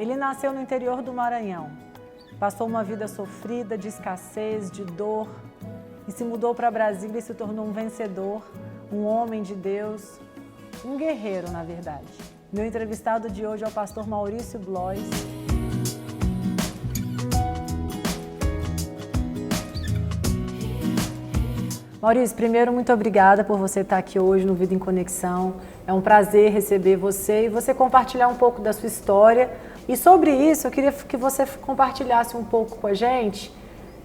Ele nasceu no interior do Maranhão, passou uma vida sofrida, de escassez, de dor, e se mudou para Brasília e se tornou um vencedor, um homem de Deus, um guerreiro, na verdade. Meu entrevistado de hoje é o pastor Maurício Blois. Maurício, primeiro, muito obrigada por você estar aqui hoje no Vida em Conexão. É um prazer receber você e você compartilhar um pouco da sua história. E sobre isso, eu queria que você compartilhasse um pouco com a gente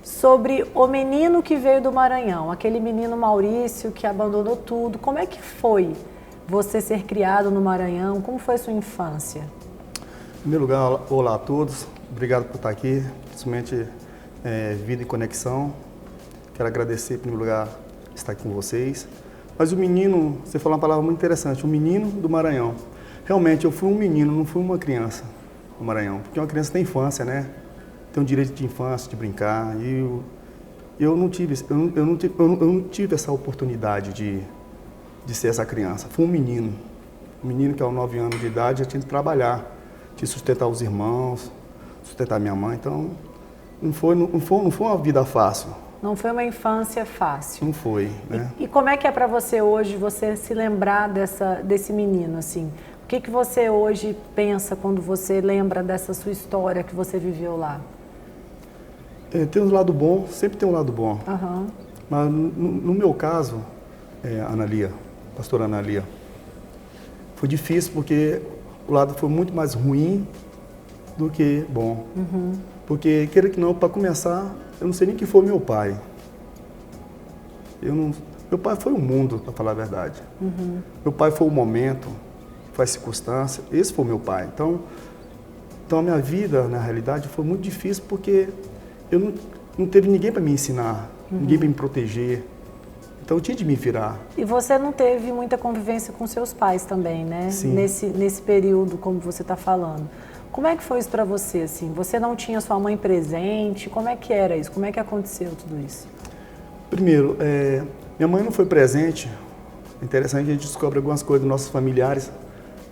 sobre o menino que veio do Maranhão, aquele menino Maurício que abandonou tudo. Como é que foi você ser criado no Maranhão? Como foi a sua infância? Em primeiro lugar, olá a todos. Obrigado por estar aqui, principalmente Vida em Conexão. Quero agradecer, em primeiro lugar, estar aqui com vocês. Mas o menino, você falou uma palavra muito interessante, o menino do Maranhão. Realmente, eu fui um menino, não fui uma criança do Maranhão. Porque uma criança tem infância, né? Tem o direito de infância, de brincar. E eu não tive essa oportunidade de ser essa criança. Fui um menino que aos 9 anos de idade já tinha que trabalhar, tinha que sustentar os irmãos, sustentar minha mãe. Então, não foi uma vida fácil. Não foi uma infância fácil. Não foi, né? E como é que é para você hoje, você se lembrar desse menino, assim? O que você hoje pensa quando você lembra dessa sua história que você viveu lá? Tem um lado bom, sempre tem um lado bom. Uhum. Mas no meu caso, Analia, pastora Analia, foi difícil porque o lado foi muito mais ruim do que bom. Uhum. Porque, queira que não, para começar, eu não sei nem quem foi meu pai. Meu pai foi o mundo, para falar a verdade. Uhum. Meu pai foi o momento, foi a circunstância, esse foi meu pai. Então a minha vida, na realidade, foi muito difícil porque eu não teve ninguém para me ensinar, ninguém para me proteger. Então eu tinha de me virar. E você não teve muita convivência com seus pais também, né? Sim. Nesse período, como você está falando. Como é que foi isso para você, assim? Você não tinha sua mãe presente? Como é que era isso? Como é que aconteceu tudo isso? Primeiro, minha mãe não foi presente. É interessante que a gente descobre algumas coisas dos nossos familiares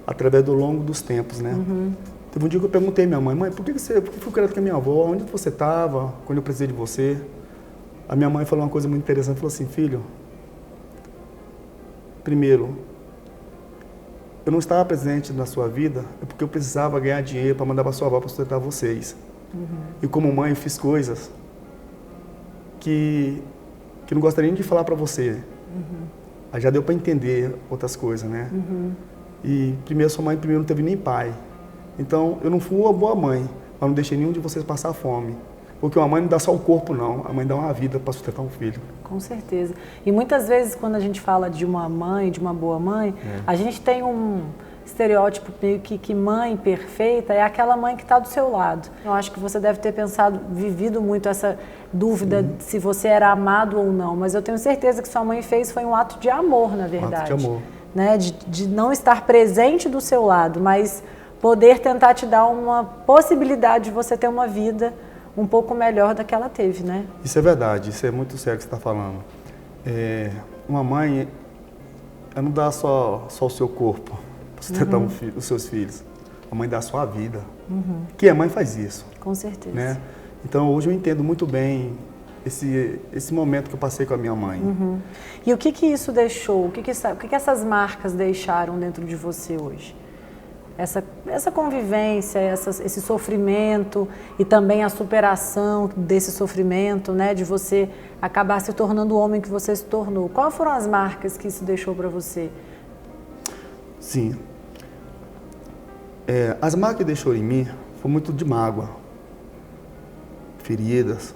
através do longo dos tempos, né? Uhum. Teve um dia que eu perguntei à minha mãe, por que foi criado com a minha avó? Onde você estava quando eu precisei de você? A minha mãe falou uma coisa muito interessante, falou assim, filho, primeiro, eu não estava presente na sua vida é porque eu precisava ganhar dinheiro para mandar para sua avó para sustentar vocês. Uhum. E como mãe eu fiz coisas que eu não gostaria nem de falar para você. Uhum. Aí já deu para entender outras coisas, né? Uhum. E primeiro sua mãe não teve nem pai. Então eu não fui uma boa mãe, mas não deixei nenhum de vocês passar fome. Porque uma mãe não dá só o corpo, não. A mãe dá uma vida para sustentar um filho. Com certeza. E muitas vezes, quando a gente fala de uma mãe, de uma boa mãe, a gente tem um estereótipo meio que mãe perfeita é aquela mãe que está do seu lado. Eu acho que você deve ter vivido muito essa dúvida se você era amado ou não. Mas eu tenho certeza que sua mãe foi um ato de amor, na verdade. Um ato de amor. Né? De não estar presente do seu lado, mas poder tentar te dar uma possibilidade de você ter uma vida um pouco melhor da que ela teve, né? Isso é verdade, isso é muito sério que você está falando. Uma mãe, ela não dá só o seu corpo para sustentar os seus filhos. A mãe dá a sua vida. Uhum. Que a mãe faz isso. Com certeza. Né? Então hoje eu entendo muito bem esse momento que eu passei com a minha mãe. Uhum. E o que isso deixou? O que essas marcas deixaram dentro de você hoje? Essa convivência, esse sofrimento e também a superação desse sofrimento, né, de você acabar se tornando o homem que você se tornou. Quais foram as marcas que isso deixou para você? Sim. As marcas que deixou em mim foi muito de mágoa, feridas.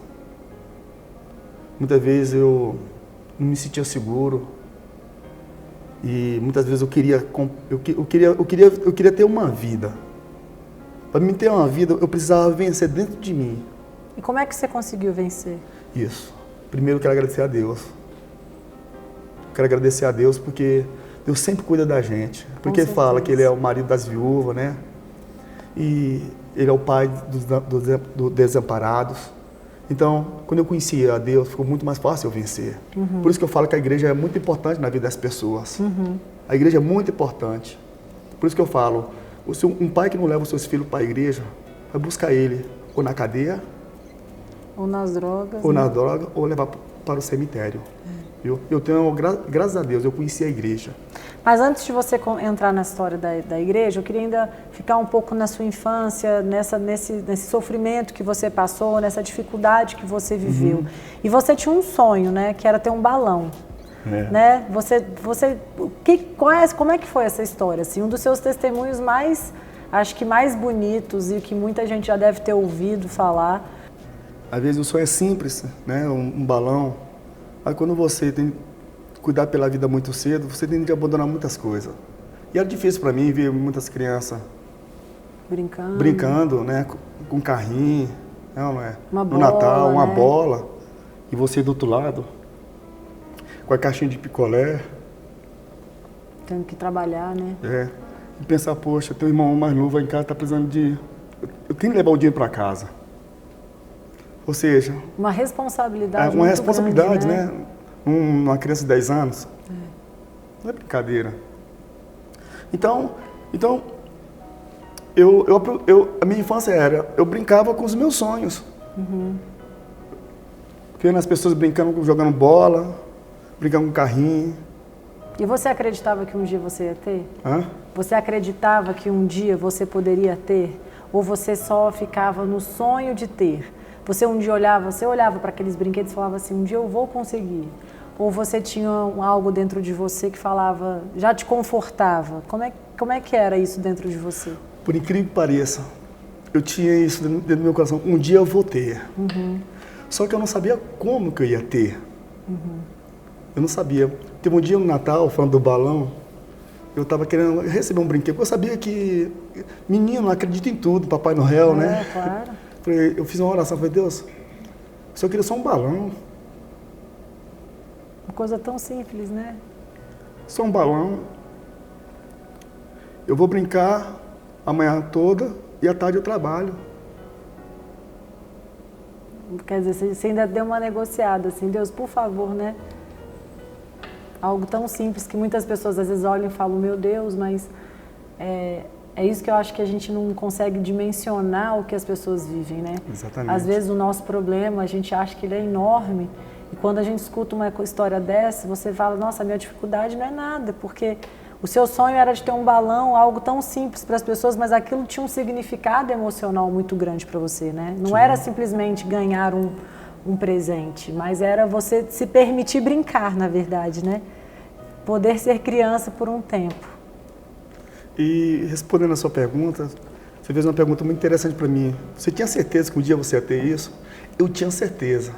Muitas vezes eu não me sentia seguro. E muitas vezes eu queria ter uma vida. Para mim ter uma vida, eu precisava vencer dentro de mim. E como é que você conseguiu vencer? Isso. Primeiro eu quero agradecer a Deus. Quero agradecer a Deus porque Deus sempre cuida da gente. Porque Ele fala que Ele é o marido das viúvas, né? E Ele é o pai dos desamparados. Então, quando eu conhecia a Deus, ficou muito mais fácil eu vencer. Uhum. Por isso que eu falo que a igreja é muito importante na vida das pessoas. Uhum. A igreja é muito importante. Por isso que eu falo, um pai que não leva os seus filhos para a igreja, vai buscar ele ou na cadeia, ou nas drogas, ou né? na droga, ou levar para o cemitério. Eu tenho, graças a Deus, eu conheci a igreja. Mas antes de você entrar na história da igreja, eu queria ainda ficar um pouco na sua infância, nesse sofrimento que você passou, nessa dificuldade que você viveu. E você tinha um sonho, né, que era ter um balão. Né? Como é que foi essa história? Assim, um dos seus testemunhos acho que mais bonitos e que muita gente já deve ter ouvido falar. Às vezes o sonho é simples, né? Um balão. Aí quando você tem que cuidar pela vida muito cedo, você tem que abandonar muitas coisas. E era difícil para mim ver muitas crianças brincando, né? Com carrinho, não é? Uma no bola, Natal, uma né? bola. E você do outro lado, com a caixinha de picolé. Tendo que trabalhar, né? E pensar, poxa, tem um irmão mais novo em casa, tá precisando de... Eu tenho que levar o dinheiro para casa. Ou seja... Uma responsabilidade uma muito responsabilidade, grande, né? Uma criança de 10 anos. Não é brincadeira. Então a minha infância eu brincava com os meus sonhos. Vendo as pessoas brincando, jogando bola, brincando com carrinho. E você acreditava que um dia você ia ter? Hã? Você acreditava que um dia você poderia ter? Ou você só ficava no sonho de ter? Você um dia olhava para aqueles brinquedos e falava assim, um dia eu vou conseguir. Ou você tinha algo dentro de você que falava, já te confortava? Como é que era isso dentro de você? Por incrível que pareça, eu tinha isso dentro do meu coração, um dia eu vou ter. Só que eu não sabia como que eu ia ter. Eu não sabia. Teve um dia no Natal, falando do balão, eu estava querendo receber um brinquedo. Eu sabia que menino acredita em tudo, Papai Noel, né? Claro. Eu fiz uma oração, falei, Deus, eu só queria só um balão. Uma coisa tão simples, né? Só um balão. Eu vou brincar amanhã toda e à tarde eu trabalho. Quer dizer, você ainda deu uma negociada, assim, Deus, por favor, né? Algo tão simples que muitas pessoas às vezes olham e falam, meu Deus, mas é isso que eu acho que a gente não consegue dimensionar o que as pessoas vivem, né? Exatamente. Às vezes o nosso problema, a gente acha que ele é enorme, e quando a gente escuta uma história dessa, você fala, nossa, a minha dificuldade não é nada, porque o seu sonho era de ter um balão, algo tão simples para as pessoas, mas aquilo tinha um significado emocional muito grande para você, né? Não era simplesmente ganhar um presente, mas era você se permitir brincar, na verdade, né? Poder ser criança por um tempo. E respondendo a sua pergunta, você fez uma pergunta muito interessante para mim. Você tinha certeza que um dia você ia ter isso? Eu tinha certeza.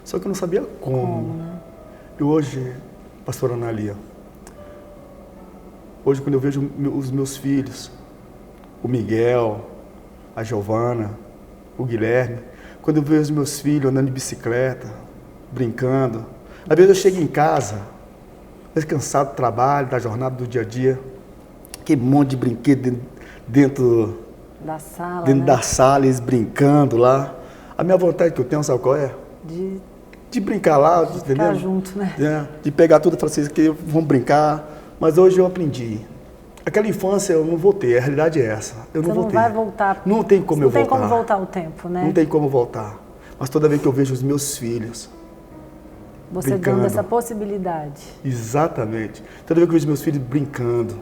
Só que eu não sabia como. Né? E hoje, pastora Analia, hoje quando eu vejo os meus filhos, o Miguel, a Giovana, o Guilherme, quando eu vejo os meus filhos andando de bicicleta, brincando, às vezes eu chego em casa, cansado do trabalho, da jornada do dia a dia, aquele monte de brinquedo dentro da sala, da sala, eles brincando lá. A minha vontade que eu tenho, sabe qual é? De brincar lá, de entendeu? ficar junto, né? De pegar tudo e falar assim, que vamos brincar. Mas hoje eu aprendi. Aquela infância eu não vou ter, a realidade é essa. Eu não vou ter. Você não vai voltar. Não tem como eu voltar. Não tem como voltar o tempo, né? Não tem como voltar. Mas toda vez que eu vejo os meus filhos você brincando, dando essa possibilidade. Exatamente. Toda vez que eu vejo meus filhos brincando,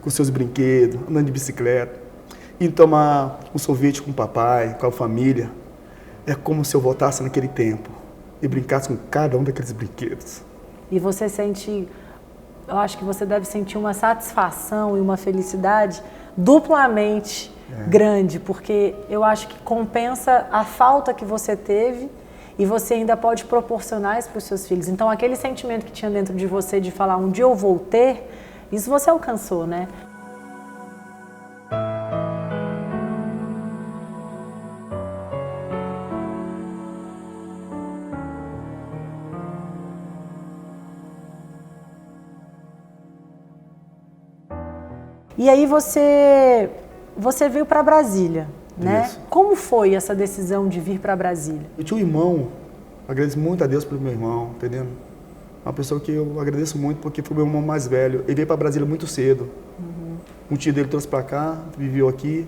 com seus brinquedos, andando de bicicleta, e tomar um sorvete com o papai, com a família, é como se eu voltasse naquele tempo e brincasse com cada um daqueles brinquedos. E você sente, eu acho que você deve sentir uma satisfação e uma felicidade duplamente grande, porque eu acho que compensa a falta que você teve e você ainda pode proporcionar isso para os seus filhos. Então, aquele sentimento que tinha dentro de você de falar, um dia eu vou ter, isso você alcançou, né? E aí você veio para Brasília, né? Isso. Como foi essa decisão de vir para Brasília? Eu tinha um irmão, agradeço muito a Deus pelo meu irmão, entendendo? Uma pessoa que eu agradeço muito porque foi o meu irmão mais velho. Ele veio para Brasília muito cedo. Um tio dele trouxe para cá, viveu aqui.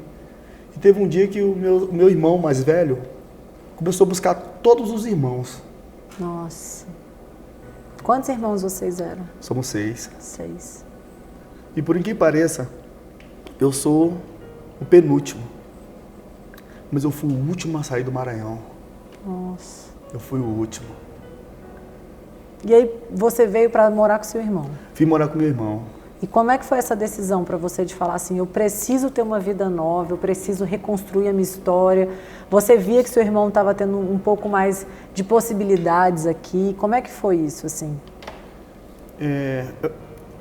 E teve um dia que o meu irmão mais velho começou a buscar todos os irmãos. Nossa. Quantos irmãos vocês eram? Somos 6. 6. E por incrível que pareça, eu sou o penúltimo. Mas eu fui o último a sair do Maranhão. Nossa. Eu fui o último. E aí você veio para morar com seu irmão? Fui morar com meu irmão. E como é que foi essa decisão para você de falar assim, eu preciso ter uma vida nova, eu preciso reconstruir a minha história? Você via que seu irmão estava tendo um pouco mais de possibilidades aqui. Como é que foi isso, assim? Em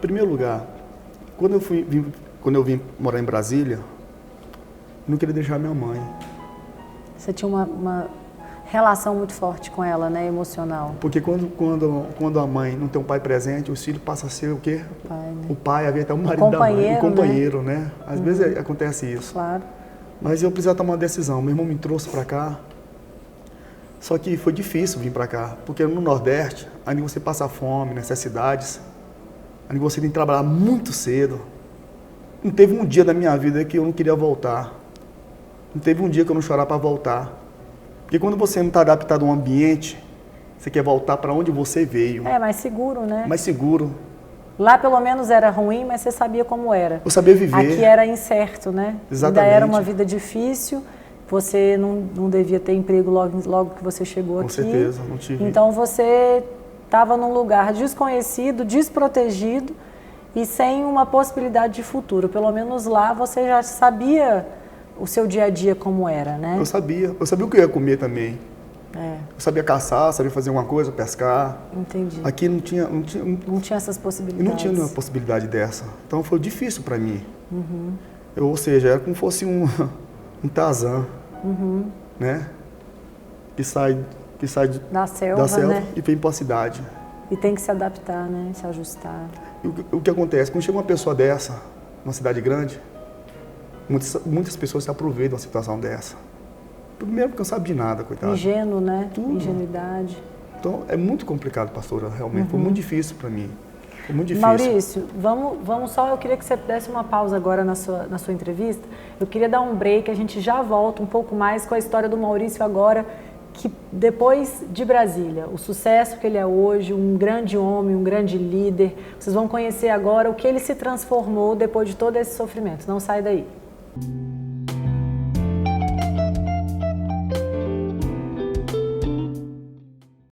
primeiro lugar, quando eu vim morar em Brasília, eu não queria deixar minha mãe. Você tinha uma relação muito forte com ela, né, emocional. Porque quando a mãe não tem um pai presente, os filhos passam a ser o quê? O pai, né? O pai, havia até o marido da mãe, o companheiro, né? Às vezes acontece isso. Claro. Mas eu precisava tomar uma decisão. Meu irmão me trouxe para cá. Só que foi difícil vir para cá, porque no Nordeste, ainda você passa fome, necessidades, ainda você tem que trabalhar muito cedo. Não teve um dia da minha vida que eu não queria voltar. Não teve um dia que eu não chorava para voltar. Porque quando você não está adaptado a um ambiente, você quer voltar para onde você veio. É, mais seguro, né? Mais seguro. Lá pelo menos era ruim, mas você sabia como era. Eu sabia viver. Aqui era incerto, né? Exatamente. Ainda era uma vida difícil, você não devia ter emprego logo que você chegou aqui. Com certeza, não tive. Então você estava num lugar desconhecido, desprotegido e sem uma possibilidade de futuro. Pelo menos lá você já sabia o seu dia a dia como era, né? Eu sabia o que eu ia comer também. É. Eu sabia caçar, sabia fazer alguma coisa, pescar. Entendi. Aqui não tinha essas possibilidades. E não tinha nenhuma possibilidade dessa. Então foi difícil para mim. Ou seja, era como se fosse um Tarzan, né? Que sai da selva, né? E vem para a cidade. E tem que se adaptar, né? Se ajustar. E o que acontece? Quando chega uma pessoa dessa, numa cidade grande, muitas pessoas se aproveitam de uma situação dessa. Primeiro porque não sabe de nada, coitado. Ingênuo, né? Tudo. Ingenuidade. Então é muito complicado, pastora, realmente. Foi muito difícil para mim. Foi muito difícil. Maurício, vamos só, eu queria que você desse uma pausa agora na sua entrevista. Eu queria dar um break, a gente já volta um pouco mais com a história do Maurício agora, que depois de Brasília, o sucesso que ele é hoje, um grande homem, um grande líder, vocês vão conhecer agora o que ele se transformou depois de todo esse sofrimento. Não sai daí.